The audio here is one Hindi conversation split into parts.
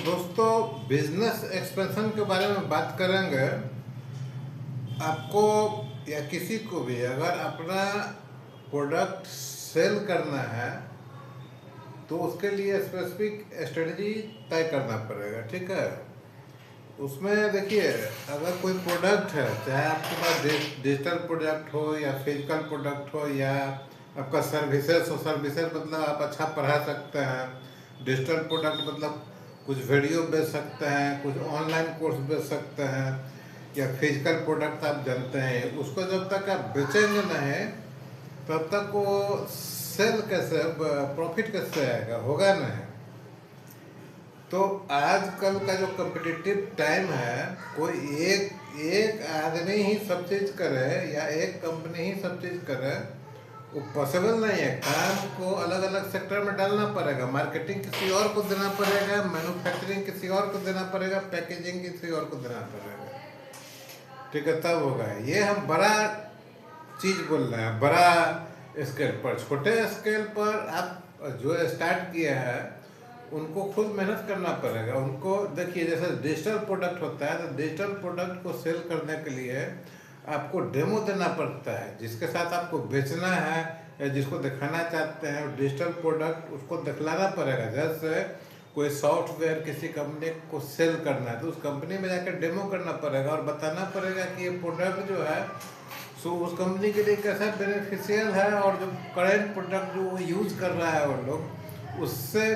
दोस्तों, बिजनेस एक्सपेंशन के बारे में बात करेंगे। आपको या किसी को भी अगर अपना प्रोडक्ट सेल करना है तो उसके लिए स्पेसिफिक स्ट्रेटजी तय करना पड़ेगा। ठीक है, उसमें देखिए, अगर कोई प्रोडक्ट है, चाहे आपके पास डिजिटल प्रोडक्ट हो या फिजिकल प्रोडक्ट हो या आपका सर्विसेज हो। सर्विसेज मतलब आप अच्छा पढ़ा सकते हैं। डिजिटल प्रोडक्ट मतलब कुछ वीडियो बेच सकते हैं, कुछ ऑनलाइन कोर्स बेच सकते हैं। या फिजिकल प्रोडक्ट आप जानते हैं, उसको जब तक आप बेचेंगे नहीं तब तक वो सेल कैसे, प्रॉफिट कैसे आएगा, होगा नहीं। तो आजकल का जो कम्पिटिटिव टाइम है, कोई एक एक आदमी ही सब चीज़ करे या एक कंपनी ही सब चीज़ करे, वो पॉसिबल नहीं है। काम को अलग अलग सेक्टर में डालना पड़ेगा। मार्केटिंग किसी और को देना पड़ेगा, मैन्युफैक्चरिंग किसी और को देना पड़ेगा, पैकेजिंग किसी और को देना पड़ेगा। ठीक है, तब होगा। ये हम बड़ा चीज़ बोल रहे हैं, बड़ा स्केल पर। छोटे स्केल पर आप जो स्टार्ट किया है उनको खुद मेहनत करना पड़ेगा। उनको देखिए, जैसे डिजिटल प्रोडक्ट होता है तो डिजिटल प्रोडक्ट को सेल करने के लिए आपको डेमो देना पड़ता है। जिसके साथ आपको बेचना है या जिसको दिखाना चाहते हैं डिजिटल प्रोडक्ट, उसको दिखलाना पड़ेगा। जैसे कोई सॉफ्टवेयर किसी कंपनी को सेल करना है तो उस कंपनी में जाकर डेमो करना पड़ेगा और बताना पड़ेगा कि ये प्रोडक्ट जो है सो उस कंपनी के लिए कैसा बेनिफिशियल है, और जो करेंट प्रोडक्ट जो वो यूज़ कर रहा है वो लोग, उससे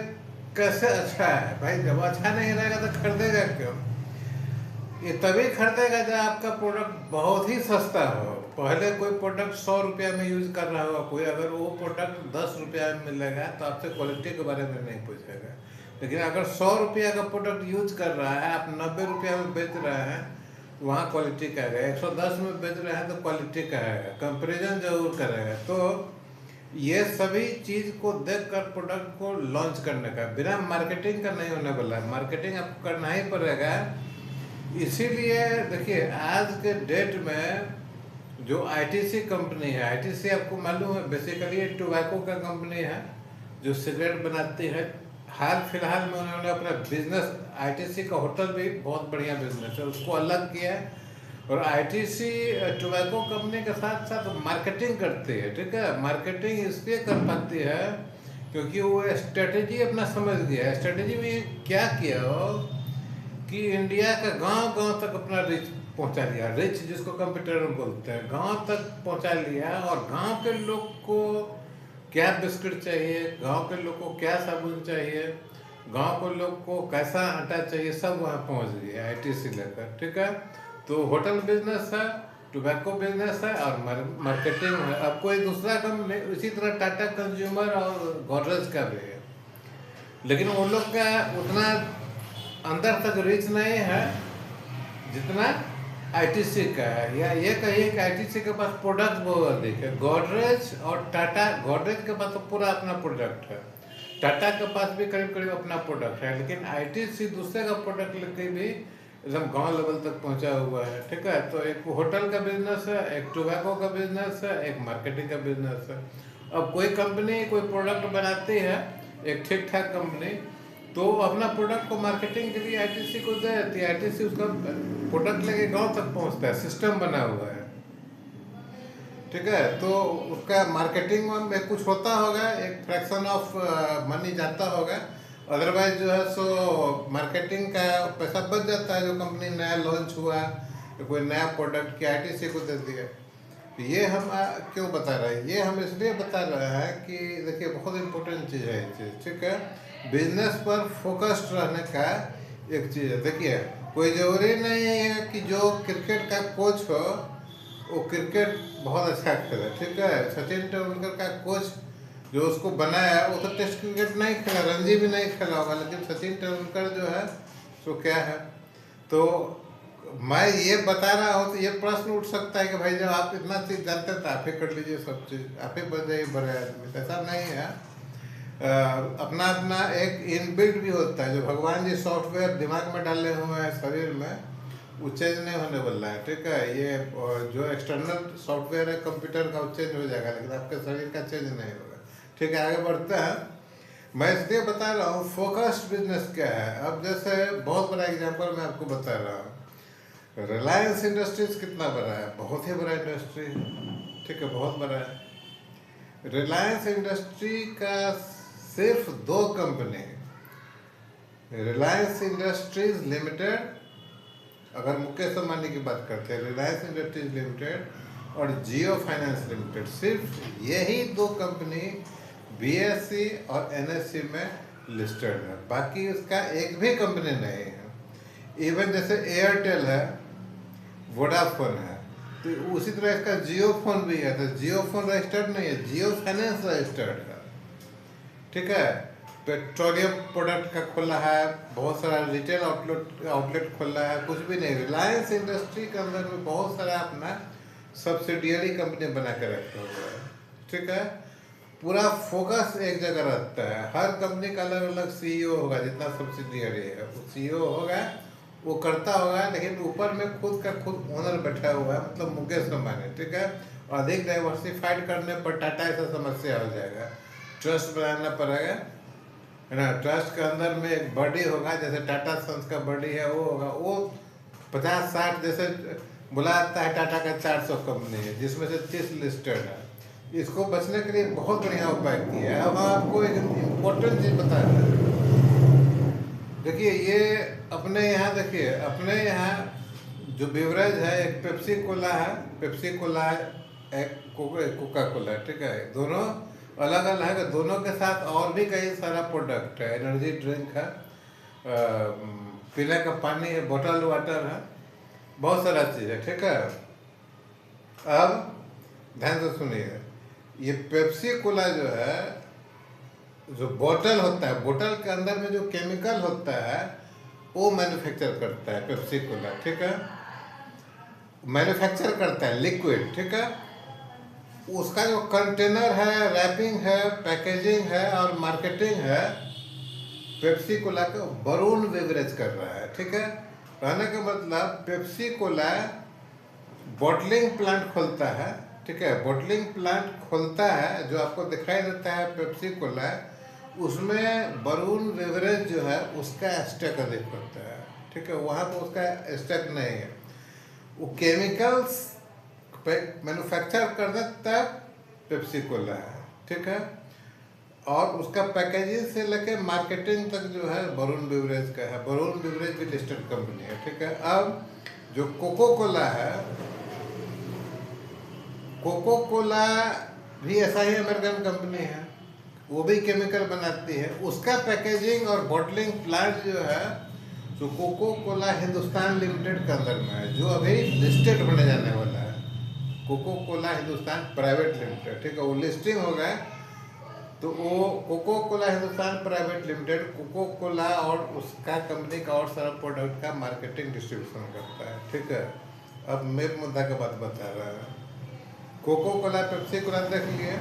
कैसे अच्छा है। भाई जब अच्छा नहीं रहेगा तो खरीदेगा क्यों? ये तभी खरीदेगा जब आपका प्रोडक्ट बहुत ही सस्ता हो। पहले कोई प्रोडक्ट 100 रुपया में यूज कर रहा होगा कोई, अगर वो प्रोडक्ट 10 रुपया में मिलेगा तो आपसे क्वालिटी के बारे में नहीं पूछेगा। लेकिन अगर 100 रुपया का प्रोडक्ट यूज कर रहा है, आप 90 रुपया में बेच रहे हैं, तो वहाँ क्वालिटी का आएगा। 110 में बेच रहे हैं तो क्वालिटी का आएगा, कंपेरिजन जरूर करेगा। तो ये सभी चीज़ को देखकर प्रोडक्ट को लॉन्च करने का, बिना मार्केटिंग का नहीं होने वाला है। मार्केटिंग आपको करना ही पड़ेगा। इसीलिए देखिए, आज के डेट में जो आईटीसी कंपनी है, आईटीसी आपको मालूम है बेसिकली टोबैको का कंपनी है जो सिगरेट बनाती है। हाल फिलहाल में उन्होंने अपना बिजनेस, आईटीसी का होटल भी बहुत बढ़िया बिजनेस है, उसको अलग किया है। और आईटीसी टोबैको कंपनी के साथ साथ मार्केटिंग करती है। ठीक है, मार्केटिंग इसलिए कर पाती है क्योंकि वो स्ट्रेटेजी अपना समझ गया है। स्ट्रेटेजी में क्या किया हो कि इंडिया का गांव गांव तक अपना रिच पहुंचा लिया। रिच जिसको कंप्यूटर में बोलते हैं, गांव तक पहुंचा लिया। और गांव के लोग को क्या बिस्किट चाहिए, गांव के लोग को क्या साबुन चाहिए, गांव के लोग को कैसा आटा चाहिए, सब वहाँ पहुंच गया आईटीसी लेकर। ठीक है, तो होटल बिजनेस है, टोबैको बिजनेस है और मार्केटिंग है। अब कोई दूसरा कंपनी इसी तरह टाटा कंज्यूमर और गोदरेज का भी है, लेकिन वो लोग का उतना अंदर तक रीच नहीं है जितना आईटीसी का है। या ये कहिए कि आईटीसी के पास प्रोडक्ट बहुत अधिक है। गोदरेज और टाटा, गोदरेज के पास तो पूरा अपना प्रोडक्ट है, टाटा के पास भी करीब करीब अपना प्रोडक्ट है, लेकिन आईटीसी दूसरे का प्रोडक्ट लेके भी एकदम गांव लेवल तक पहुंचा हुआ है। ठीक है, तो एक होटल का बिजनेस है, एक टोबैको का बिजनेस है, एक मार्केटिंग का बिजनेस है। अब कोई कंपनी कोई प्रोडक्ट बनाती है, एक ठीक ठाक कंपनी, तो अपना प्रोडक्ट को मार्केटिंग के लिए आईटीसी को दे देती है। आईटीसी उसका प्रोडक्ट लेके गांव तक पहुंचता है, सिस्टम बना हुआ है। ठीक है, तो उसका मार्केटिंग में कुछ होता होगा, एक फ्रैक्शन ऑफ मनी जाता होगा। अदरवाइज जो है सो मार्केटिंग का पैसा बच जाता है। जो कंपनी नया लॉन्च हुआ, तो कोई नया प्रोडक्ट की आईटीसी को दे दिया। तो ये हम क्यों बता रहे हैं? ये हम इसलिए बता रहे हैं कि देखिए, बहुत इंपॉर्टेंट चीज़ है ये चीज़। ठीक है, बिजनेस पर फोकस्ड रहने का एक चीज़ है। देखिए, कोई ज़रूरी नहीं है कि जो क्रिकेट का कोच हो वो क्रिकेट बहुत अच्छा खेले। ठीक है, सचिन तेंदुलकर का कोच जो उसको बनाया वो तो टेस्ट क्रिकेट नहीं खेला, रणजी भी नहीं खेला होगा, लेकिन सचिन तेंदुलकर जो है सो क्या है। तो मैं ये बता रहा हूँ तो ये प्रश्न उठ सकता है कि भाई जब आप इतना चीज़ जानते हैं तो आप ही कर लीजिए सब चीज़, आप ही बन जाइए बड़े आदमी। ऐसा नहीं है। अपना अपना एक इनबिल्ट भी होता है, जो भगवान जी सॉफ्टवेयर दिमाग में डाले हुए हैं शरीर में, वो चेंज नहीं होने वाला है। ठीक है, ये जो एक्सटर्नल सॉफ्टवेयर है कंप्यूटर का वो चेंज हो जाएगा, लेकिन आपके शरीर का चेंज नहीं होगा। ठीक है, आगे बढ़ते हैं। मैं इसलिए बता रहा हूँ फोकस्ड बिजनेस क्या है। अब जैसे बहुत बड़ा एग्जांपल मैं आपको बता रहा हूँ, रिलायंस इंडस्ट्रीज कितना बड़ा है, बहुत ही बड़ा इंडस्ट्री है, ठीक है, बहुत बड़ा है। रिलायंस इंडस्ट्री का सिर्फ दो कंपनी, रिलायंस इंडस्ट्रीज लिमिटेड, अगर मुकेश अंबानी की बात करते हैं, रिलायंस इंडस्ट्रीज लिमिटेड और जियो फाइनेंस लिमिटेड, सिर्फ यही दो कंपनी बीएसई और एनएससी में लिस्टेड है, बाकी उसका एक भी कंपनी नहीं है। इवन जैसे एयरटेल है, वोडाफोन है, तो उसी तरह इसका जियो फोन भी है, तो जियो फोन रजिस्टर्ड नहीं है, जियो फाइनेंस रजिस्टर्ड है, ठीक है। पेट्रोलियम प्रोडक्ट का खुला है, बहुत सारा रिटेल आउटलेट खुला है, कुछ भी नहीं। रिलायंस इंडस्ट्री के अंदर में बहुत सारा अपना सब्सिडियरी कंपनी बना के रखा हुआ है, ठीक है। पूरा फोकस एक जगह रहता है, हर कंपनी का अलग अलग सीईओ होगा, जितना सब्सिडियरी है वो सीईओ होगा, वो करता होगा, लेकिन ऊपर में खुद का खुद ओनर बैठा हुआ है, मतलब मुकेश अंबानी, ठीक है। अधिक डाइवर्सिफाइड करने पर टाटा ऐसा समस्या हो जाएगा, ट्रस्ट बनाना पड़ेगा, है ना। ट्रस्ट के अंदर में एक बॉडी होगा, जैसे टाटा सन्स का बॉडी है, वो होगा, वो 50-60 जैसे बोला जाता है टाटा का 400 कंपनी है, जिसमें से 30 लिस्टेड है। इसको बचने के लिए बहुत बढ़िया उपाय किया है। अब आपको एक इम्पोर्टेंट चीज़ बता रहे हैं, देखिए ये अपने यहाँ, देखिए अपने यहाँ जो बेवरेज है, एक पेप्सी कोला है, पेप्सी कोला है, एक कोका कोला है, ठीक है। दोनों अलग अलग है, दोनों के साथ और भी कई सारा प्रोडक्ट है, एनर्जी ड्रिंक है, पीने का पानी है, बोतल वाटर है, बहुत सारा चीज़ है, ठीक है। अब ध्यान से सुनिए, ये पेप्सी कोला जो है, जो बोतल होता है, बोतल के अंदर में जो केमिकल होता है वो मैन्युफैक्चर करता है पेप्सी कोला, ठीक है, मैन्युफैक्चर करता है लिक्विड, ठीक है। उसका जो कंटेनर है, रैपिंग है, पैकेजिंग है और मार्केटिंग है, पेप्सी कोला का वरुण बेवरेज कर रहा है, ठीक है। कहने का मतलब पेप्सी कोला बॉटलिंग प्लांट खोलता है, ठीक है, बॉटलिंग प्लांट खोलता है, जो आपको दिखाई देता है पेप्सी कोला, उसमें वरुण बेवरेज जो है उसका स्टॉक अधिक होता है, ठीक है, वहाँ पर उसका स्टॉक नहीं है। वो केमिकल्स मैन्युफैक्चर करने तक पेप्सी कोला है, ठीक है, और उसका पैकेजिंग से लेके मार्केटिंग तक जो है वरुण बेवरेज का है। वरुण बेवरेज भी लिस्टेड कंपनी है, ठीक है। अब जो कोको कोला है, कोको कोला भी ऐसा ही अमेरिकन कंपनी है, वो भी केमिकल बनाती है, उसका पैकेजिंग और बॉटलिंग प्लांट जो है तो कोको कोला हिंदुस्तान लिमिटेड के अंदर में है, जो अभी लिस्टेड होने जाने वाला है, Coca Cola Hindustan private limited, ठीक है। वो लिस्टिंग हो गया, तो वो Coca Cola Hindustan private limited Coca Cola और उसका कंपनी का और सारा प्रोडक्ट का मार्केटिंग डिस्ट्रीब्यूशन करता है, ठीक है। अब मेन मुद्दा का बात बता रहा है, कोको कोला, पेप्सी कोला देख लिए,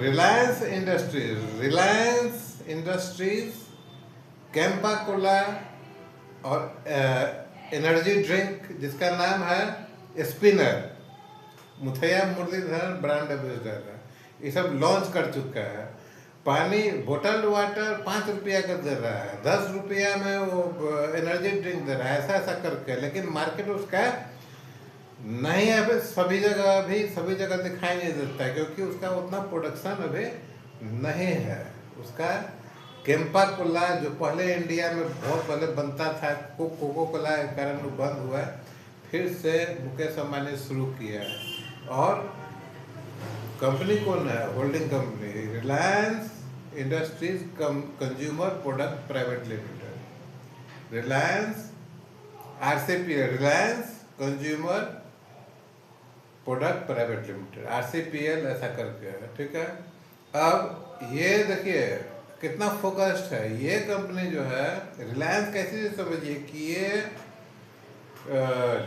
रिलायंस इंडस्ट्रीज कैंपा कोला और एनर्जी ड्रिंक जिसका नाम है Spinner, Muttiah Muralitharan brand ambassador है, ये सब लॉन्च कर चुका है। पानी बोतल वाटर 5 रुपया का दे रहा है, 10 रुपया में वो एनर्जी ड्रिंक दे रहा है, ऐसा ऐसा करके, लेकिन मार्केट उसका नहीं है अभी, सभी जगह दिखाई नहीं देता है, क्योंकि उसका उतना प्रोडक्शन अभी नहीं है। उसका कैंपा कोला जो पहले इंडिया में बहुत पहले बनता था, कोको कोला के कारण वो बंद हुआ है, फिर से मुकेश अंबानी शुरू किया है। और कंपनी कौन है, holding company Reliance industries consumer product private limited, Reliance RCPL, Reliance consumer product private limited, RCPL ऐसा करके है, ठीक है। अब ये देखिए कितना फोकस्ड है ये कंपनी जो है, रिलायंस कैसे समझिए कि ये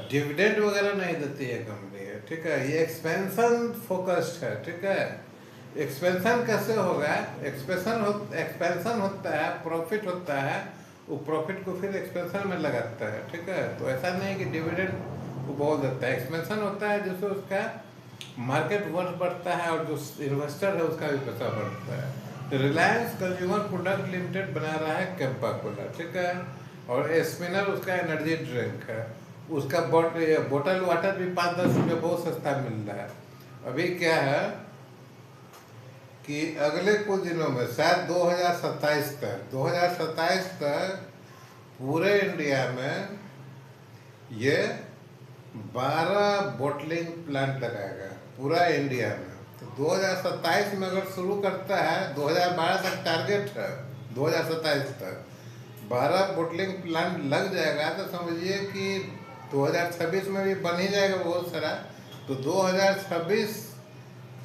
डिविडेंड वगैरह नहीं देती है कंपनी है, ठीक है, ये एक्सपेंशन फोकस्ड है, ठीक है। एक्सपेंशन कैसे होगा, एक्सपेंशन होता है, प्रॉफिट होता है, वो प्रॉफिट को फिर एक्सपेंशन में लगाता है, ठीक है। तो ऐसा नहीं कि डिविडेंड वो बहुत देता है, एक्सपेंशन होता है जिससे उसका मार्केट वर्थ बढ़ता है और जो इन्वेस्टर है उसका भी पैसा बढ़ता है। रिलायंस कंज्यूमर प्रोडक्ट लिमिटेड बना रहा है कैंपा कोला, ठीक है। और स्पिनर उसका एनर्जी ड्रिंक है। उसका बोतल वाटर भी 5-10 रुपये बहुत सस्ता मिल रहा है। अभी क्या है कि अगले कुछ दिनों में शायद 2027 तक पूरे इंडिया में ये 12 बॉटलिंग प्लांट लगाएगा पूरा इंडिया में। तो 2027 में अगर शुरू करता है, 2012 तक टारगेट है, 2027 तक 12 बॉटलिंग प्लांट लग जाएगा तो समझिए कि 2026 में भी बन ही जाएगा बहुत सारा। तो 2026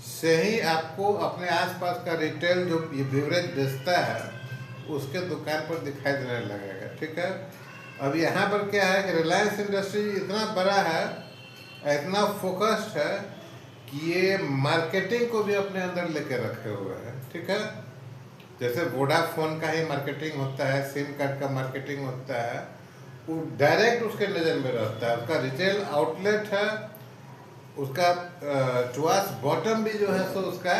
से ही आपको अपने आसपास का रिटेल जो ये बिवरेज बेचता है उसके दुकान पर दिखाई देने लगेगा, ठीक है। अब यहाँ पर क्या है कि रिलायंस इंडस्ट्री इतना बड़ा है, इतना फोकस्ड है कि ये मार्केटिंग को भी अपने अंदर लेके रखे हुए हैं, ठीक है। जैसे वोडाफोन का ही मार्केटिंग होता है, सिम कार्ड का मार्केटिंग होता है, वो डायरेक्ट उसके नज़र में रहता है। उसका रिटेल आउटलेट है, उसका टुवर्ड्स बॉटम भी जो है सो उसका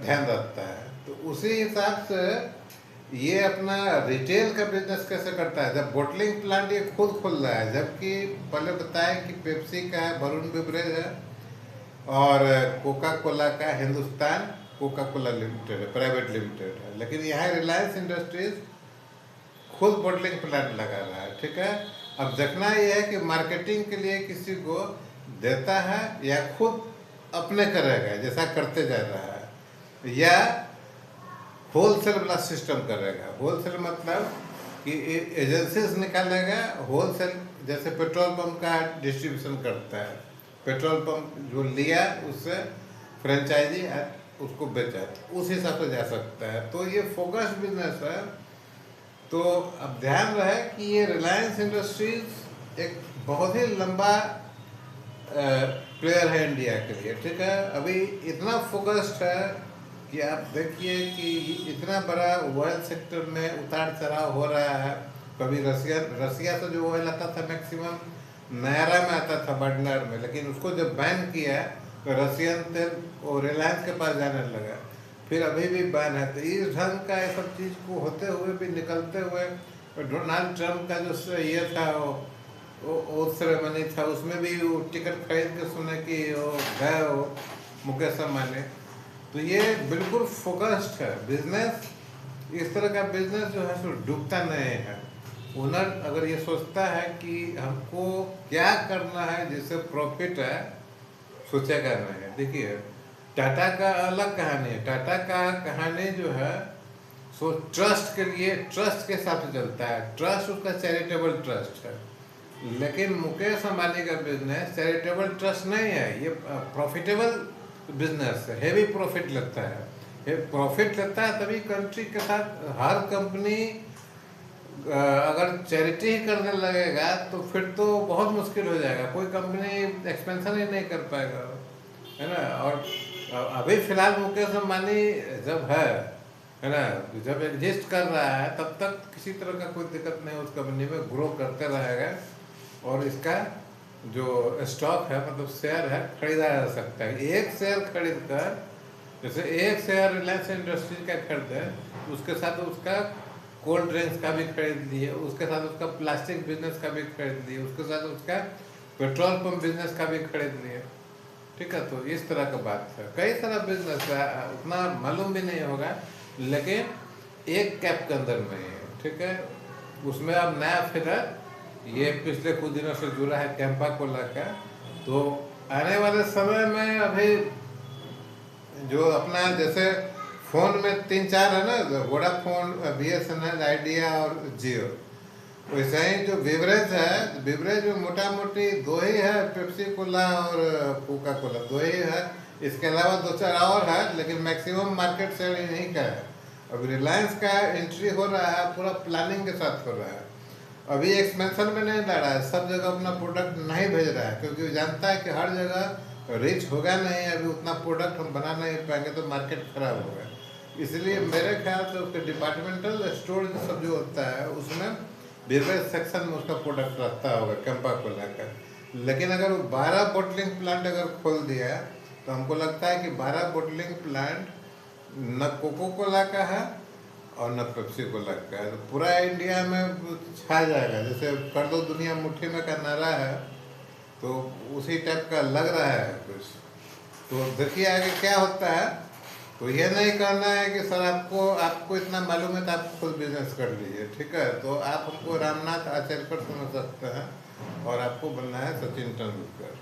ध्यान रखता है। तो उसी हिसाब से ये अपना रिटेल का बिजनेस कैसे करता है। जब बोटलिंग प्लांट ये खुद खोल रहा है, जबकि पहले बताया कि पेप्सी का है, वरुण बेवरेज है, और कोका कोला का हिंदुस्तान कोका कोला लिमिटेड है, प्राइवेट लिमिटेड है। लेकिन यहाँ रिलायंस इंडस्ट्रीज खुद बोटलिंग प्लांट लगा रहा है, ठीक है। अब देखना ये है कि मार्केटिंग के लिए किसी को देता है या खुद अपने करेगा जैसा करते जा रहा है, या होलसेल वाला सिस्टम करेगा। होलसेल मतलब कि एजेंसीज निकालेगा, होलसेल जैसे पेट्रोल पंप का डिस्ट्रीब्यूशन करता है, पेट्रोल पंप जो लिया उससे फ्रेंचाइजी उसको बेचा, उस हिसाब से जा सकता है। तो ये फोकस बिजनेस है। तो अब ध्यान रहे कि ये रिलायंस इंडस्ट्रीज एक बहुत ही लंबा प्लेयर है इंडिया के लिए, ठीक है। अभी इतना फोकस्ड है कि आप देखिए कि इतना बड़ा ऑयल सेक्टर में उतार चढ़ाव हो रहा है। कभी रसिया से जो ऑयल आता था मैक्सिमम नायरा में आता था, बर्नर में, लेकिन उसको जब बैन किया तो रसियन तेल और रिलायंस के पास जाने लगा। फिर अभी भी बैन है। तो इस ढंग का ये सब चीज़ को होते हुए भी निकलते हुए डोनाल्ड ट्रंप का जो ये था वो सेरेमनी था, उसमें भी वो टिकट खरीद के सुने कि वो गए हो मुकेश अंबानी। तो ये बिल्कुल फोकस्ड है बिजनेस। इस तरह का बिजनेस जो है सो डूबता नहीं है। ओनर अगर ये सोचता है कि हमको क्या करना है जिससे प्रॉफिट है, सोचेगा नहीं है। देखिए टाटा का अलग कहानी है। टाटा का कहानी जो है सो ट्रस्ट के लिए, ट्रस्ट के साथ चलता है। ट्रस्ट उसका चैरिटेबल ट्रस्ट है। लेकिन मुकेश अंबानी का बिजनेस चैरिटेबल ट्रस्ट नहीं है, ये प्रॉफिटेबल बिजनेस है। हेवी प्रॉफिट लगता है, प्रॉफिट लगता है तभी कंट्री के साथ हर कंपनी अगर चैरिटी ही करने लगेगा तो फिर तो बहुत मुश्किल हो जाएगा। कोई कंपनी एक्सपेंशन ही नहीं कर पाएगा, है ना। और अभी फिलहाल मुकेश अंबानी जब है ना, जब एग्जिस्ट कर रहा है तब तक किसी तरह का कोई दिक्कत नहीं, उस कंपनी में ग्रो करते रहेगा। और इसका जो स्टॉक है मतलब शेयर है खरीदा जा सकता है। एक शेयर खरीद कर, जैसे एक शेयर रिलायंस इंडस्ट्रीज का खरीदे, उसके साथ उसका कोल्ड ड्रिंक्स का भी खरीद लिए, उसके साथ उसका प्लास्टिक बिजनेस का भी खरीद लिए, उसके साथ उसका पेट्रोल पंप बिजनेस का भी खरीद लिए, ठीक है। तो इस तरह का बात है। कई सारा बिजनेस है, उतना मालूम भी नहीं होगा, लेकिन एक कैप के अंदर में है, ठीक है। उसमें अब नया फिगर ये पिछले कुछ दिनों से जुड़ा है कैंपा कोला का। तो आने वाले समय में अभी जो अपना जैसे फ़ोन में 3-4 है ना, वोडाफोन, BSNL, आइडिया और जियो, वैसे ही जो बिवरेज है, बिवरेज में मोटा मोटी 2 ही है, पेप्सी कोला और कोका कोला 2 ही है। इसके अलावा 2-4 और है, लेकिन मैक्सिमम मार्केट शेयर इन्हीं का है। अभी रिलायंस का एंट्री हो रहा है, पूरा प्लानिंग के साथ हो रहा है। अभी एक्सपेंशन में नहीं ला रहा है, सब जगह अपना प्रोडक्ट नहीं भेज रहा है, क्योंकि वो जानता है कि हर जगह रीच होगा नहीं, अभी उतना प्रोडक्ट हम बना नहीं पाएंगे तो मार्केट खराब होगा। इसलिए मेरे ख्याल से उसके डिपार्टमेंटल स्टोर सब जो होता है उसमें बेवरेज सेक्शन में उसका प्रोडक्ट रखता होगा कैंपा कोला का। लेकिन अगर वो 12 बोटलिंग प्लांट अगर खोल दिया तो हमको लगता है कि 12 बोटलिंग प्लांट न कोको कोला का है और न पेप्सी कोला का है। तो पूरा इंडिया में छा जाएगा, जैसे कर दो दुनिया मुट्ठी में का नारा है, तो उसी टाइप का लग रहा है कुछ। तो देखिए आगे क्या होता है। तो यह नहीं कहना है कि सर आपको इतना मालूम है तो आप खुद बिजनेस कर लीजिए, ठीक है। तो आप हमको रामनाथ आचरेकर समझ सकते हैं और आपको बनना है सचिन तेंदुलकर।